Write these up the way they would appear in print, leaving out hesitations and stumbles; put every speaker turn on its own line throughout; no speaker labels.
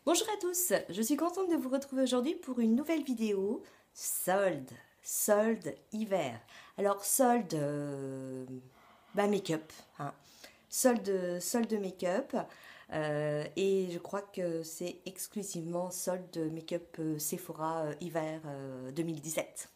Bonjour à tous, je suis contente de vous retrouver aujourd'hui pour une nouvelle vidéo solde hiver. Alors solde make-up, hein. Solde make-up et je crois que c'est exclusivement solde make-up Sephora hiver 2017.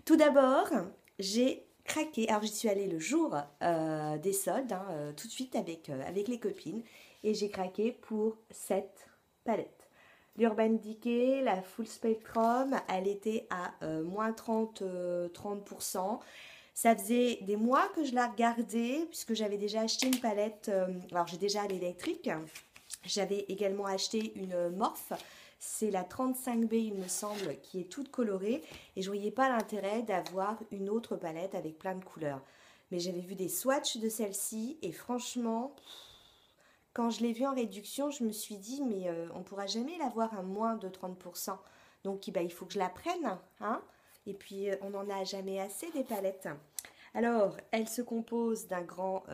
Tout d'abord, j'ai craqué, alors j'y suis allée le jour des soldes, hein, tout de suite avec les copines, et j'ai craqué pour cette palette. L'Urban Decay, la Full Spectrum, elle était à moins 30%. Ça faisait des mois que je la regardais, puisque j'avais déjà acheté une palette, alors j'ai déjà l'électrique, j'avais également acheté une Morphe, c'est la 35B il me semble, qui est toute colorée, et je voyais pas l'intérêt d'avoir une autre palette avec plein de couleurs. Mais j'avais vu des swatchs de celle-ci, et franchement, quand je l'ai vue en réduction, je me suis dit, mais on pourra jamais l'avoir à moins de 30%. Donc bah, il faut que je la prenne, hein. Et puis on n'en a jamais assez des palettes. Alors, elle se compose d'un grand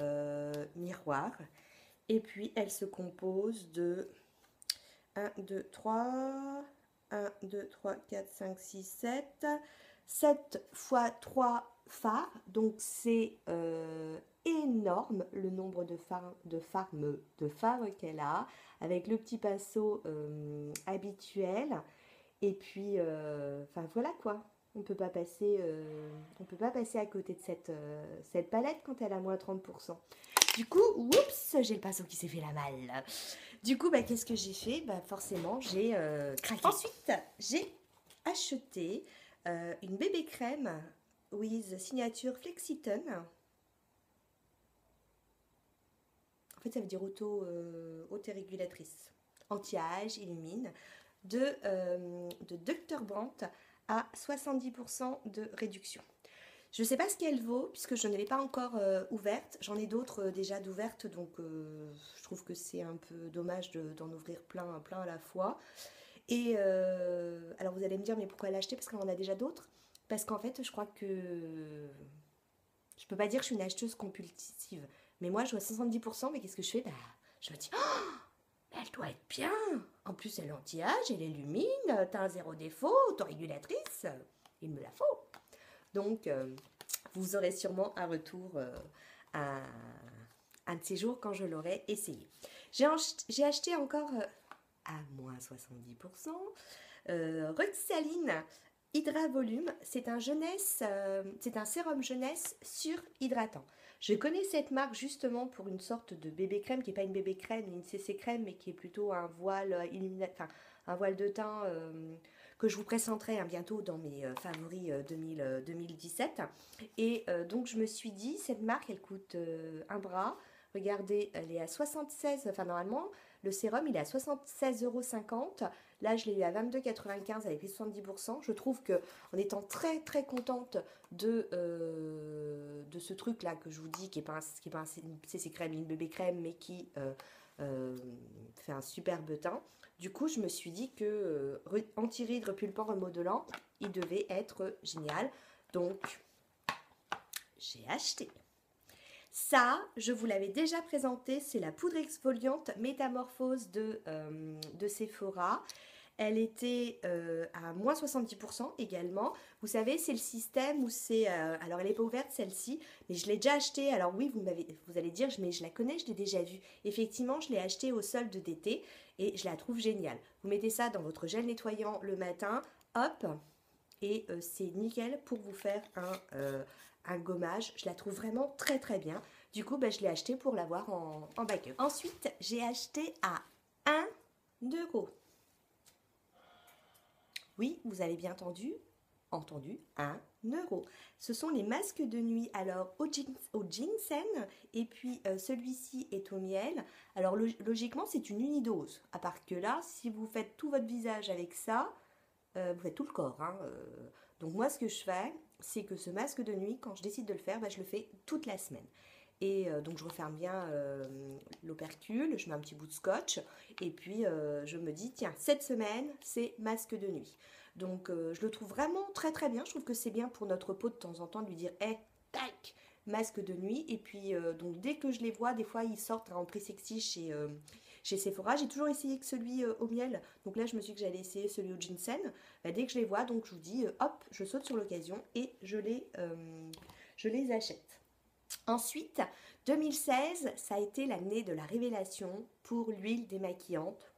miroir. Et puis, elle se compose de 1, 2, 3, 4, 5, 6, 7. 7 fois 3 phares. Donc, c'est énorme le nombre de phares qu'elle a. Avec le petit pinceau habituel. Et puis, enfin voilà quoi. On peut pas passer à côté de cette palette quand elle a moins 30%. Du coup, oups, j'ai le pinceau qui s'est fait la malle. Du coup, bah, qu'est-ce que j'ai fait? Bah, forcément, j'ai craqué. Ensuite, j'ai acheté une bébé crème with signature Flexiton. En fait, ça veut dire auto-régulatrice. Anti-âge, illumine. De Dr. Brandt à 70% de réduction. Je ne sais pas ce qu'elle vaut, puisque je ne l'ai pas encore ouverte. J'en ai d'autres déjà d'ouvertes, donc je trouve que c'est un peu dommage d'en ouvrir plein à la fois. Et alors vous allez me dire, mais pourquoi l'acheter? Parce qu'on en a déjà d'autres. Parce qu'en fait, je crois que... Je peux pas dire que je suis une acheteuse compulsive. Mais moi, je vois 70%, mais qu'est-ce que je fais? Bah, je me dis, oh, elle doit être bien. En plus, elle est anti-âge, elle illumine, t'as un zéro défaut, autorégulatrice. Il me la faut. Donc, vous aurez sûrement un retour un de ces jours quand je l'aurai essayé. J'ai acheté encore à moins 70% Ruxaline Hydra Volume. C'est c'est un sérum jeunesse surhydratant. Je connais cette marque justement pour une sorte de bébé crème qui n'est pas une bébé crème, une CC crème, mais qui est plutôt un voile enfin, un voile de teint que je vous présenterai bientôt dans mes favoris 2017. Et donc je me suis dit, cette marque, elle coûte un bras. Regardez, elle est à 76, enfin normalement, le sérum, il est à 76,50 €. Là, je l'ai eu à 22,95 avec les 70%. Je trouve que en étant très contente de ce truc-là que je vous dis, qui est pas une CC crème, une bébé crème, mais qui fait un superbe teint. Du coup, je me suis dit que anti-rides, repulpant, remodelant, il devait être génial. Donc, j'ai acheté. Ça, je vous l'avais déjà présenté, c'est la poudre exfoliante Métamorphose de Sephora. Elle était à moins 70% également. Vous savez, c'est le système où c'est... alors, elle n'est pas ouverte celle-ci, mais je l'ai déjà achetée. Alors oui, vous allez dire, mais je la connais, je l'ai déjà vue. Effectivement, je l'ai achetée au solde d'été et je la trouve géniale. Vous mettez ça dans votre gel nettoyant le matin, hop, et c'est nickel pour vous faire un gommage. Je la trouve vraiment très bien. Du coup, bah, je l'ai acheté pour l'avoir en backup. Ensuite, j'ai acheté à 1 €. Oui, vous avez bien entendu 1 €. Ce sont les masques de nuit, alors au ginseng, et puis celui-ci est au miel. Alors logiquement, c'est une unidose. À part que là, si vous faites tout votre visage avec ça, vous faites tout le corps, hein. Donc moi, ce que je fais, c'est que ce masque de nuit, quand je décide de le faire, bah, je le fais toute la semaine. Et donc je referme bien l'opercule, je mets un petit bout de scotch, et puis je me dis, tiens, cette semaine, c'est masque de nuit. Donc je le trouve vraiment très bien. Je trouve que c'est bien pour notre peau de temps en temps de lui dire, hé, tac, masque de nuit. Et puis donc dès que je les vois, des fois ils sortent en prix sexy Chez Sephora, j'ai toujours essayé que celui au miel. Donc là, je me suis dit que j'allais essayer celui au ginseng. Bah, dès que je les vois, donc je vous dis, hop, je saute sur l'occasion et je les achète. Ensuite, 2016, ça a été l'année de la révélation pour l'huile démaquillante.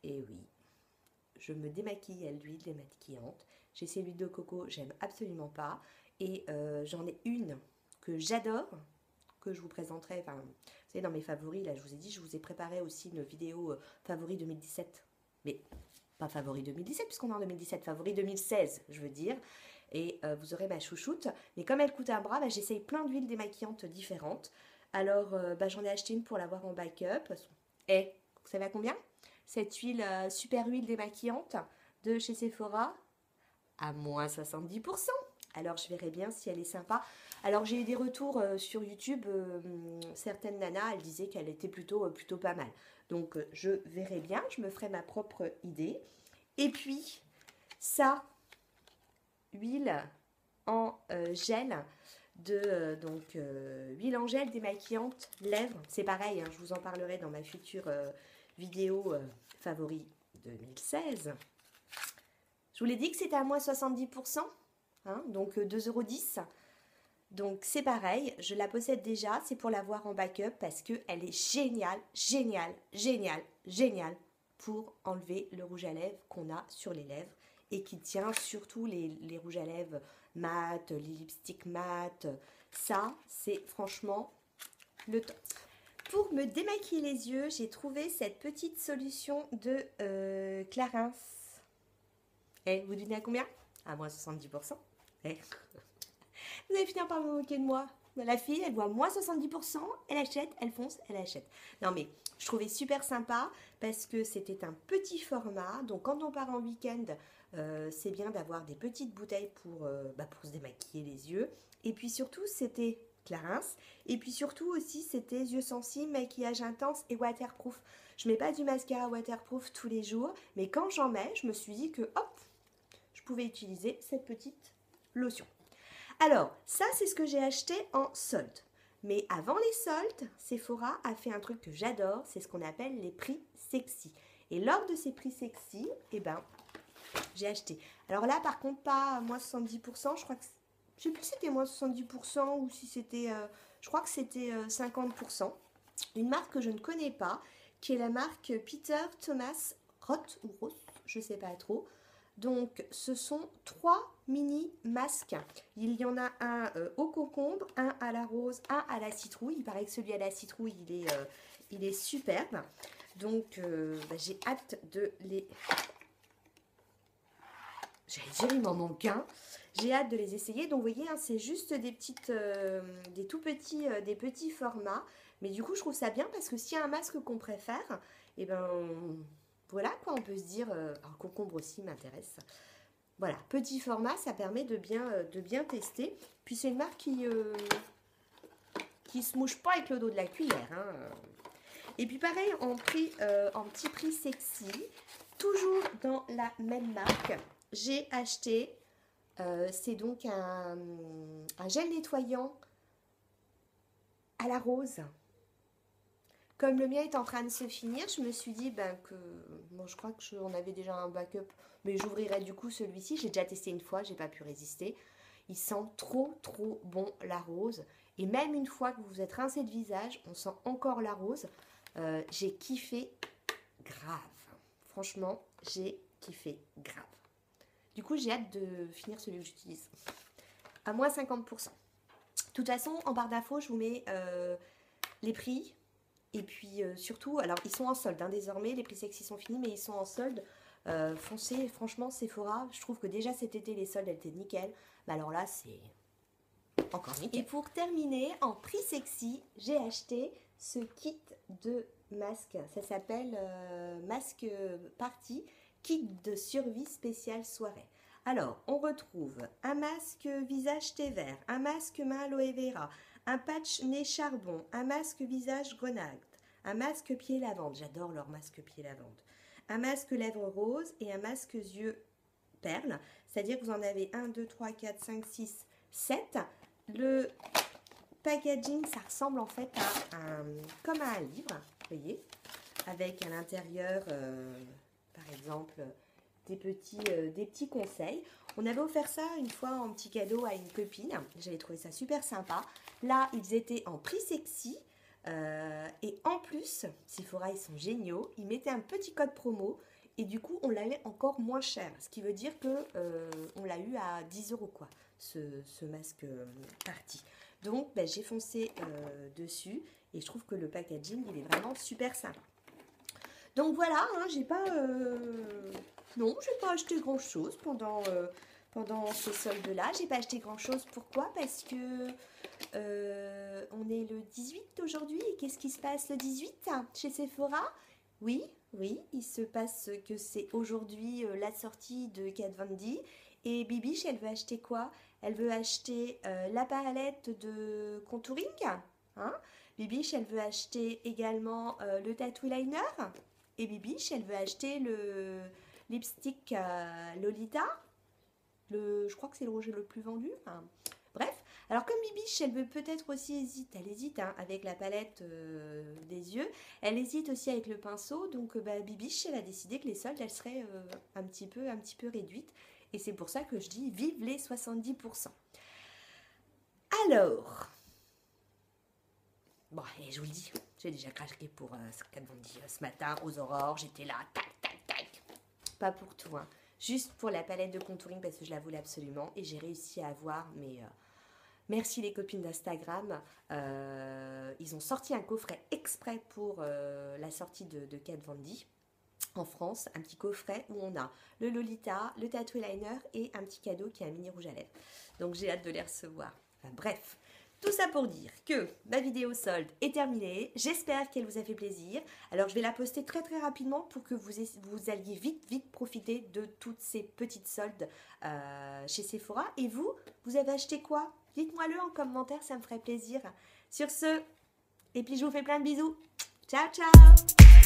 Et oui, je me démaquille à l'huile démaquillante. J'ai ces huiles de coco, j'aime absolument pas. Et j'en ai une que j'adore, que je vous présenterai. Enfin, vous savez, dans mes favoris, là, je vous ai dit, je vous ai préparé aussi une vidéo favori 2017. Mais pas favori 2017, puisqu'on est en 2017, favori 2016, je veux dire. Et vous aurez ma chouchoute. Mais comme elle coûte un bras, bah, j'essaye plein d'huiles démaquillantes différentes. Alors, bah, j'en ai acheté une pour l'avoir en backup. Et vous savez à combien? Cette huile, super huile démaquillante de chez Sephora, à moins 70%. Alors, je verrai bien si elle est sympa. Alors, j'ai eu des retours sur YouTube. Certaines nanas, elles disaient qu'elle était plutôt pas mal. Donc, je verrai bien. Je me ferai ma propre idée. Et puis, ça, huile en gel huile en gel démaquillante lèvres. C'est pareil, hein, je vous en parlerai dans ma future vidéo favori 2016. Je vous l'ai dit que c'était à moins 70%, hein, donc 2,10 €. Donc c'est pareil, je la possède déjà, c'est pour l'avoir en backup parce qu'elle est géniale, géniale, géniale, géniale pour enlever le rouge à lèvres qu'on a sur les lèvres et qui tient surtout les rouges à lèvres mat, les lipsticks mat. Ça, c'est franchement le top. Pour me démaquiller les yeux, j'ai trouvé cette petite solution de Clarins. Et vous devinez à combien? À moins 70%. Et vous allez finir par me moquer de moi. La fille, elle voit moins 70%, elle achète, elle fonce, elle achète. Non mais, je trouvais super sympa parce que c'était un petit format. Donc quand on part en week-end, c'est bien d'avoir des petites bouteilles pour se démaquiller les yeux. Et puis surtout, c'était Clarins. Et puis surtout aussi, c'était yeux sensibles, maquillage intense et waterproof. Je mets pas du mascara waterproof tous les jours, mais quand j'en mets, je me suis dit que hop, je pouvais utiliser cette petite lotion. Alors, ça, c'est ce que j'ai acheté en solde. Mais avant les soldes, Sephora a fait un truc que j'adore, c'est ce qu'on appelle les prix sexy. Et lors de ces prix sexy, eh ben, j'ai acheté. Alors là, par contre, pas à moins 70%, je crois que... Je sais plus si c'était moins 70% ou si c'était... je crois que c'était 50%. Une marque que je ne connais pas, qui est la marque Peter Thomas Roth ou Roth, je ne sais pas trop. Donc, ce sont 3 mini masques. Il y en a un au concombre, un à la rose, un à la citrouille. Il paraît que celui à la citrouille, il est superbe. Donc, j'ai hâte de les... J'allais dire, il m'en manque un. J'ai hâte de les essayer. Donc, vous voyez, hein, c'est juste des petites, des petits formats. Mais du coup, je trouve ça bien parce que s'il y a un masque qu'on préfère, et ben... Voilà quoi, on peut se dire, alors concombre aussi m'intéresse. Voilà, petit format, ça permet de bien tester. Puis c'est une marque qui se mouche pas avec le dos de la cuillère. Hein. Et puis pareil, en petit prix sexy, toujours dans la même marque, j'ai acheté, c'est donc un gel nettoyant à la rose. Comme le mien est en train de se finir, je me suis dit que... Bon, je crois qu'on avait déjà un backup, mais j'ouvrirai du coup celui-ci. J'ai déjà testé une fois, j'ai pas pu résister. Il sent trop bon la rose. Et même une fois que vous vous êtes rincé le visage, on sent encore la rose. J'ai kiffé grave. Franchement, j'ai kiffé grave. Du coup, j'ai hâte de finir celui que j'utilise. À moins 50%. De toute façon, en barre d'infos, je vous mets les prix. Et puis surtout, alors ils sont en solde hein, désormais, les prix sexy sont finis, mais ils sont en solde. Foncez, franchement, Sephora, je trouve que déjà cet été, les soldes, elles étaient nickel. Mais alors là, c'est encore nickel. Et pour terminer, en prix sexy, j'ai acheté ce kit de masques. Ça s'appelle Masque Party, kit de survie spécial soirée. Alors, on retrouve un masque visage thé vert, un masque main aloe vera, un patch nez charbon, un masque visage grenade, un masque pied lavande, j'adore leur masque pied lavande, un masque lèvres rose et un masque yeux perles, c'est-à-dire que vous en avez 1, 2, 3, 4, 5, 6, 7. Le packaging, ça ressemble en fait comme à un livre. vous voyez, avec à l'intérieur, par exemple, des petits conseils. On avait offert ça une fois en petit cadeau à une copine. J'avais trouvé ça super sympa. Là, ils étaient en prix sexy. Et en plus, Sephora, ils sont géniaux. Ils mettaient un petit code promo. Et du coup, on l'a eu encore moins cher. Ce qui veut dire que on l'a eu à 10 € quoi, ce masque party. Donc, ben, j'ai foncé dessus. Et je trouve que le packaging, il est vraiment super sympa. Donc voilà, hein, j'ai pas... Non, j'ai pas acheté grand-chose pendant ce solde-là. J'ai pas acheté grand-chose. Pourquoi? Parce que on est le 18 aujourd'hui. Et qu'est-ce qui se passe le 18 chez Sephora? Oui, il se passe que c'est aujourd'hui la sortie de Kat Von D. Et Bibiche, elle veut acheter quoi? Elle veut acheter la palette de contouring. Hein, Bibiche, elle veut acheter également le tattoo liner. Et Bibiche, elle veut acheter le lipstick Lolita. Je crois que c'est le rouge le plus vendu. Enfin, bref, alors comme Bibiche, elle veut peut-être aussi elle hésite hein, avec la palette des yeux. Elle hésite aussi avec le pinceau. Donc Bibiche, elle a décidé que les soldes, elles seraient un petit peu réduites. Et c'est pour ça que je dis vive les 70%. Alors... Bon, et je vous le dis, j'ai déjà craqué pour Kat Von D ce matin aux aurores. J'étais là, tac, tac, tac. Pas pour tout, hein. Juste pour la palette de contouring parce que je la voulais absolument. Et j'ai réussi à avoir, mais merci les copines d'Instagram. Ils ont sorti un coffret exprès pour la sortie de Kat Von D en France. Un petit coffret où on a le Lolita, le tattoo liner et un petit cadeau qui est un mini rouge à lèvres. Donc j'ai hâte de les recevoir. Enfin, bref. Tout ça pour dire que ma vidéo solde est terminée. J'espère qu'elle vous a fait plaisir. Alors, je vais la poster très très rapidement pour que vous alliez vite profiter de toutes ces petites soldes chez Sephora. Et vous avez acheté quoi? Dites-moi-le en commentaire, ça me ferait plaisir. Sur ce, et puis je vous fais plein de bisous. Ciao, ciao!